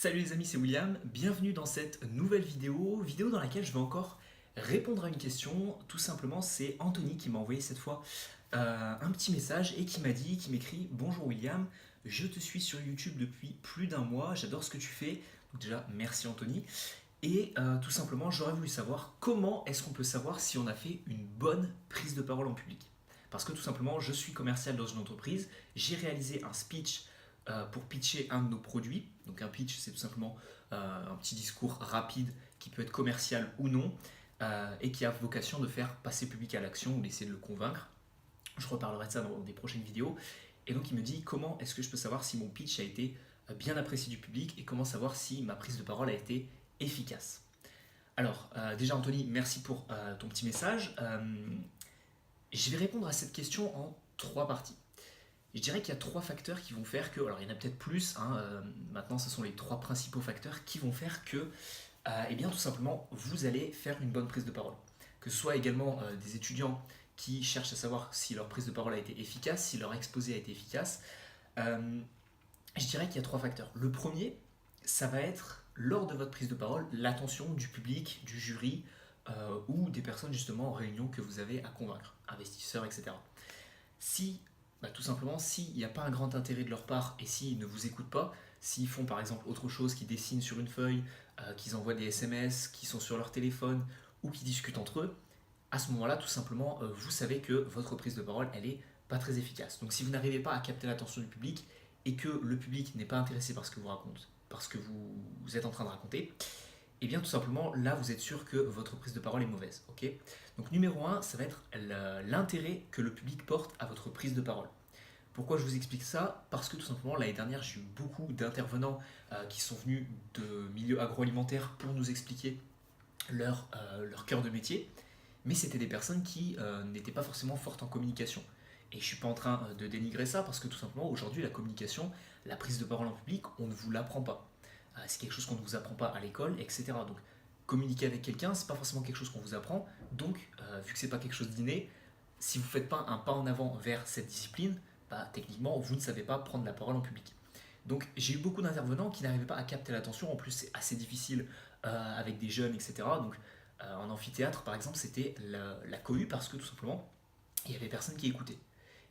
Salut les amis, c'est William, bienvenue dans cette nouvelle vidéo dans laquelle je vais encore répondre à une question. Tout simplement, c'est Anthony qui m'a envoyé cette fois un petit message et qui m'écrit: Bonjour William, je te suis sur YouTube depuis plus d'un mois, j'adore ce que tu fais. Donc déjà, merci Anthony. Et tout simplement, j'aurais voulu savoir comment est-ce qu'on peut savoir si on a fait une bonne prise de parole en public. Parce que tout simplement, je suis commercial dans une entreprise, j'ai réalisé un speech pour pitcher un de nos produits. Donc un pitch, c'est tout simplement un petit discours rapide qui peut être commercial ou non, et qui a vocation de faire passer le public à l'action ou d'essayer de le convaincre. Je reparlerai de ça dans des prochaines vidéos. Et donc il me dit: comment est-ce que je peux savoir si mon pitch a été bien apprécié du public et comment savoir si ma prise de parole a été efficace. Alors déjà Anthony, merci pour ton petit message. Je vais répondre à cette question en trois parties. Je dirais qu'il y a trois facteurs qui vont faire que, alors il y en a peut-être plus, hein, maintenant ce sont les trois principaux facteurs qui vont faire que, eh bien tout simplement, vous allez faire une bonne prise de parole. Que ce soit également des étudiants qui cherchent à savoir si leur prise de parole a été efficace, si leur exposé a été efficace. Euh, je dirais qu'il y a trois facteurs. Le premier, ça va être, lors de votre prise de parole, l'attention du public, du jury, ou des personnes justement en réunion que vous avez à convaincre, investisseurs, etc. Si, tout simplement, s'il n'y a pas un grand intérêt de leur part et s'ils ne vous écoutent pas, s'ils font par exemple autre chose, qu'ils dessinent sur une feuille, qu'ils envoient des SMS, qu'ils sont sur leur téléphone ou qu'ils discutent entre eux, à ce moment-là, tout simplement, vous savez que votre prise de parole, elle est pas très efficace. Donc si vous n'arrivez pas à capter l'attention du public et que le public n'est pas intéressé par ce que vous racontez, parce que vous êtes en train de raconter, et bien tout simplement, là, vous êtes sûr que votre prise de parole est mauvaise. Ok. Donc numéro un, ça va être l'intérêt que le public porte à votre prise de parole. Pourquoi je vous explique ça? Parce que tout simplement, l'année dernière, j'ai eu beaucoup d'intervenants qui sont venus de milieux agroalimentaires pour nous expliquer leur cœur de métier, mais c'était des personnes qui n'étaient pas forcément fortes en communication. Et je ne suis pas en train de dénigrer ça, parce que tout simplement, aujourd'hui, la communication, la prise de parole en public, on ne vous l'apprend pas. C'est quelque chose qu'on ne vous apprend pas à l'école, etc. Donc, communiquer avec quelqu'un, c'est pas forcément quelque chose qu'on vous apprend. Donc, vu que c'est pas quelque chose d'inné, si vous ne faites pas un pas en avant vers cette discipline, techniquement, vous ne savez pas prendre la parole en public. Donc, j'ai eu beaucoup d'intervenants qui n'arrivaient pas à capter l'attention. En plus, c'est assez difficile avec des jeunes, etc. Donc, en amphithéâtre, par exemple, c'était la cohue parce que tout simplement, il y avait personne qui écoutait.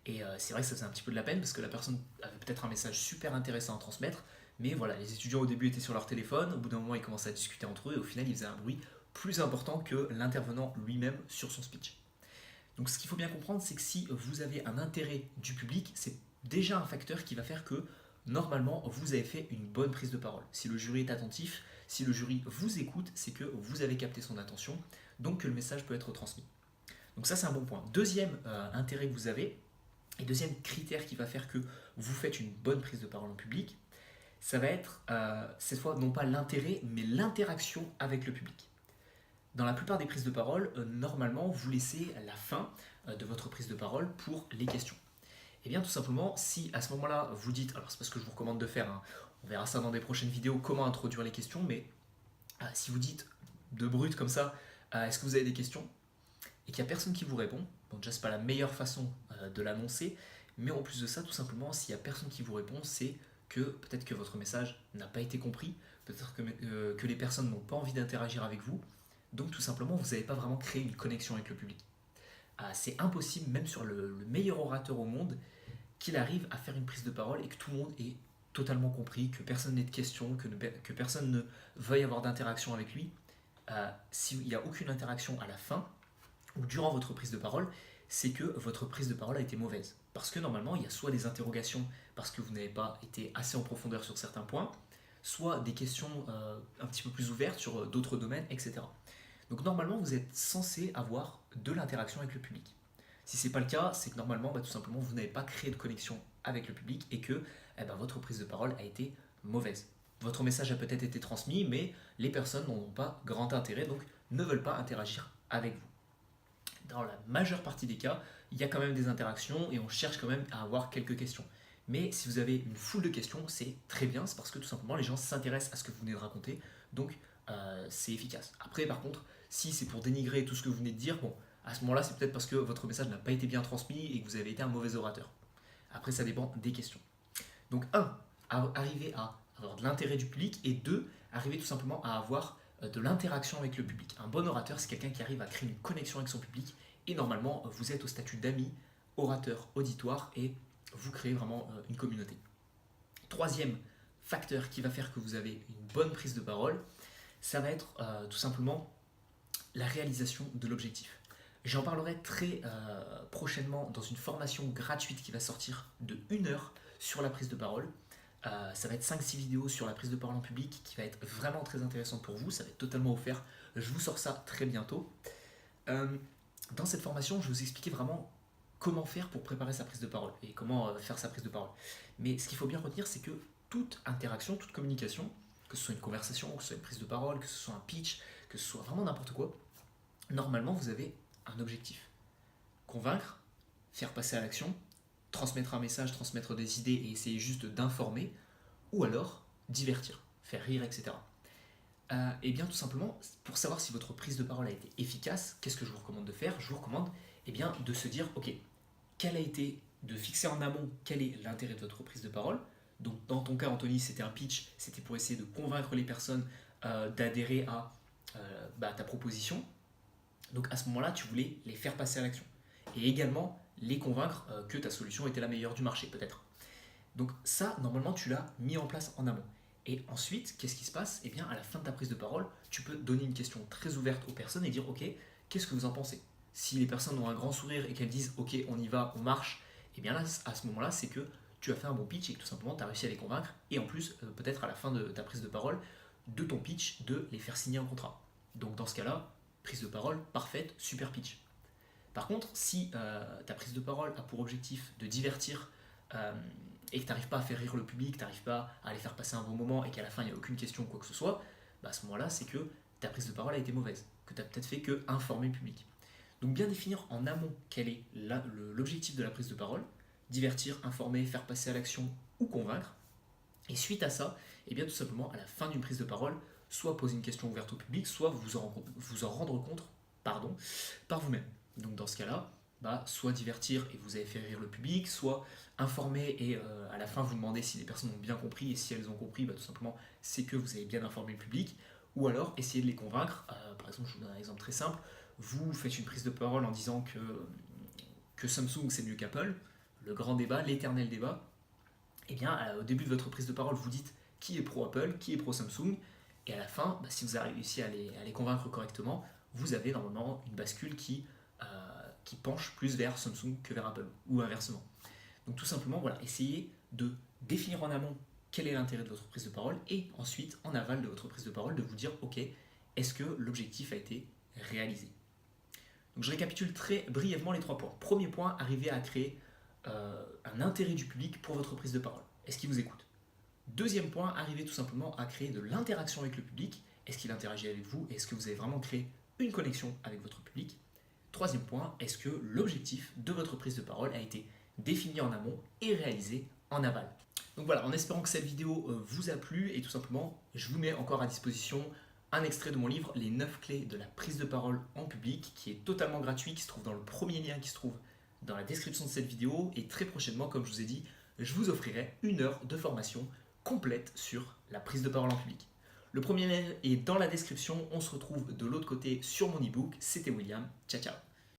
Et c'est vrai que ça faisait un petit peu de la peine parce que la personne avait peut-être un message super intéressant à transmettre, mais voilà, les étudiants au début étaient sur leur téléphone, au bout d'un moment ils commençaient à discuter entre eux et au final ils faisaient un bruit plus important que l'intervenant lui-même sur son speech. Donc ce qu'il faut bien comprendre, c'est que si vous avez un intérêt du public, c'est déjà un facteur qui va faire que normalement vous avez fait une bonne prise de parole. Si le jury est attentif, si le jury vous écoute, c'est que vous avez capté son attention, donc que le message peut être transmis. Donc ça c'est un bon point. Deuxième intérêt que vous avez, et deuxième critère qui va faire que vous faites une bonne prise de parole en public, ça va être cette fois non pas l'intérêt, mais l'interaction avec le public. Dans la plupart des prises de parole, normalement, vous laissez la fin de votre prise de parole pour les questions. Et bien tout simplement, si à ce moment-là, vous dites, alors c'est pas ce que je vous recommande de faire, hein, on verra ça dans des prochaines vidéos, comment introduire les questions, mais si vous dites de brut comme ça, est-ce que vous avez des questions et qu'il n'y a personne qui vous répond, bon déjà c'est pas la meilleure façon de l'annoncer, mais en plus de ça, tout simplement, s'il n'y a personne qui vous répond, c'est que peut-être que votre message n'a pas été compris, peut-être que les personnes n'ont pas envie d'interagir avec vous, donc tout simplement, vous n'avez pas vraiment créé une connexion avec le public. C'est impossible, même sur le meilleur orateur au monde, qu'il arrive à faire une prise de parole et que tout le monde ait totalement compris, que personne n'ait de questions, que personne ne veuille avoir d'interaction avec lui. S'il n'y a aucune interaction à la fin, ou durant votre prise de parole, c'est que votre prise de parole a été mauvaise. Parce que normalement, il y a soit des interrogations parce que vous n'avez pas été assez en profondeur sur certains points, soit des questions un petit peu plus ouvertes sur d'autres domaines, etc. Donc normalement, vous êtes censé avoir de l'interaction avec le public. Si ce n'est pas le cas, c'est que normalement, tout simplement, vous n'avez pas créé de connexion avec le public et que votre prise de parole a été mauvaise. Votre message a peut-être été transmis, mais les personnes n'en ont pas grand intérêt, donc ne veulent pas interagir avec vous. Dans la majeure partie des cas, il y a quand même des interactions et on cherche quand même à avoir quelques questions. Mais si vous avez une foule de questions, c'est très bien, c'est parce que tout simplement les gens s'intéressent à ce que vous venez de raconter, donc c'est efficace. Après, par contre, si c'est pour dénigrer tout ce que vous venez de dire, bon, à ce moment-là, c'est peut-être parce que votre message n'a pas été bien transmis et que vous avez été un mauvais orateur. Après, ça dépend des questions. Donc, arriver à avoir de l'intérêt du public, et 2, arriver tout simplement à avoir de l'interaction avec le public. Un bon orateur, c'est quelqu'un qui arrive à créer une connexion avec son public, et normalement, vous êtes au statut d'ami, orateur, auditoire, et vous créez vraiment une communauté. Troisième facteur qui va faire que vous avez une bonne prise de parole, ça va être tout simplement la réalisation de l'objectif. J'en parlerai très prochainement dans une formation gratuite qui va sortir de 1 heure sur la prise de parole. Ça va être 5-6 vidéos sur la prise de parole en public qui va être vraiment très intéressante pour vous. Ça va être totalement offert. Je vous sors ça très bientôt. Dans cette formation, je vais vous expliquer vraiment comment faire pour préparer sa prise de parole et comment faire sa prise de parole. Mais ce qu'il faut bien retenir, c'est que toute interaction, toute communication, que ce soit une conversation, que ce soit une prise de parole, que ce soit un pitch, que ce soit vraiment n'importe quoi, normalement, vous avez un objectif. Convaincre, faire passer à l'action, transmettre un message, transmettre des idées et essayer juste d'informer, ou alors divertir, faire rire, etc. Et bien tout simplement, pour savoir si votre prise de parole a été efficace, qu'est-ce que je vous recommande de faire? Je vous recommande bien, de se dire, ok, de fixer en amont quel est l'intérêt de votre prise de parole. Donc dans ton cas, Anthony, c'était un pitch, c'était pour essayer de convaincre les personnes d'adhérer à ta proposition. Donc à ce moment-là, tu voulais les faire passer à l'action. Et également les convaincre que ta solution était la meilleure du marché, peut-être. Donc ça, normalement, tu l'as mis en place en amont. Et ensuite, qu'est-ce qui se passe? Eh bien, à la fin de ta prise de parole, tu peux donner une question très ouverte aux personnes et dire, ok, qu'est-ce que vous en pensez? Si les personnes ont un grand sourire et qu'elles disent, ok, on y va, on marche, eh bien là, à ce moment-là, c'est que tu as fait un bon pitch et que tout simplement, tu as réussi à les convaincre. Et en plus, peut-être à la fin de ta prise de parole, de ton pitch, de les faire signer un contrat. Donc dans ce cas-là, prise de parole parfaite, super pitch. Par contre, si ta prise de parole a pour objectif de divertir et que tu n'arrives pas à faire rire le public, tu n'arrives pas à les faire passer un bon moment et qu'à la fin il n'y a aucune question ou quoi que ce soit, à ce moment-là, c'est que ta prise de parole a été mauvaise, que tu n'as peut-être fait que informer le public. Donc bien définir en amont quel est l'objectif de la prise de parole, divertir, informer, faire passer à l'action ou convaincre. Et suite à ça, et bien tout simplement à la fin d'une prise de parole, soit poser une question ouverte au public, soit vous en rendre compte par vous-même. Donc dans ce cas-là, soit divertir et vous avez fait rire le public, soit informer et à la fin vous demandez si les personnes ont bien compris, et si elles ont compris, tout simplement c'est que vous avez bien informé le public, ou alors essayer de les convaincre. Par exemple, je vous donne un exemple très simple, vous faites une prise de parole en disant que Samsung c'est mieux qu'Apple, le grand débat, l'éternel débat. Et bien au début de votre prise de parole, vous dites qui est pro Apple, qui est pro Samsung, et à la fin, si vous avez réussi à les convaincre correctement, vous avez normalement une bascule qui penche plus vers Samsung que vers Apple, ou inversement. Donc tout simplement, voilà, essayez de définir en amont quel est l'intérêt de votre prise de parole, et ensuite, en aval de votre prise de parole, de vous dire, ok, est-ce que l'objectif a été réalisé? Donc je récapitule très brièvement les 3 points. Premier point, arriver à créer un intérêt du public pour votre prise de parole. Est-ce qu'il vous écoute? Deuxième point, arriver tout simplement à créer de l'interaction avec le public. Est-ce qu'il interagit avec vous? Est-ce que vous avez vraiment créé une connexion avec votre public? Troisième point, est-ce que l'objectif de votre prise de parole a été défini en amont et réalisé en aval? Donc voilà, en espérant que cette vidéo vous a plu, et tout simplement, je vous mets encore à disposition un extrait de mon livre, Les 9 clés de la prise de parole en public, qui est totalement gratuit, qui se trouve dans le premier lien qui se trouve dans la description de cette vidéo, et très prochainement, comme je vous ai dit, je vous offrirai 1 heure de formation complète sur la prise de parole en public. Le premier lien est dans la description, on se retrouve de l'autre côté sur mon ebook. C'était William, ciao ciao.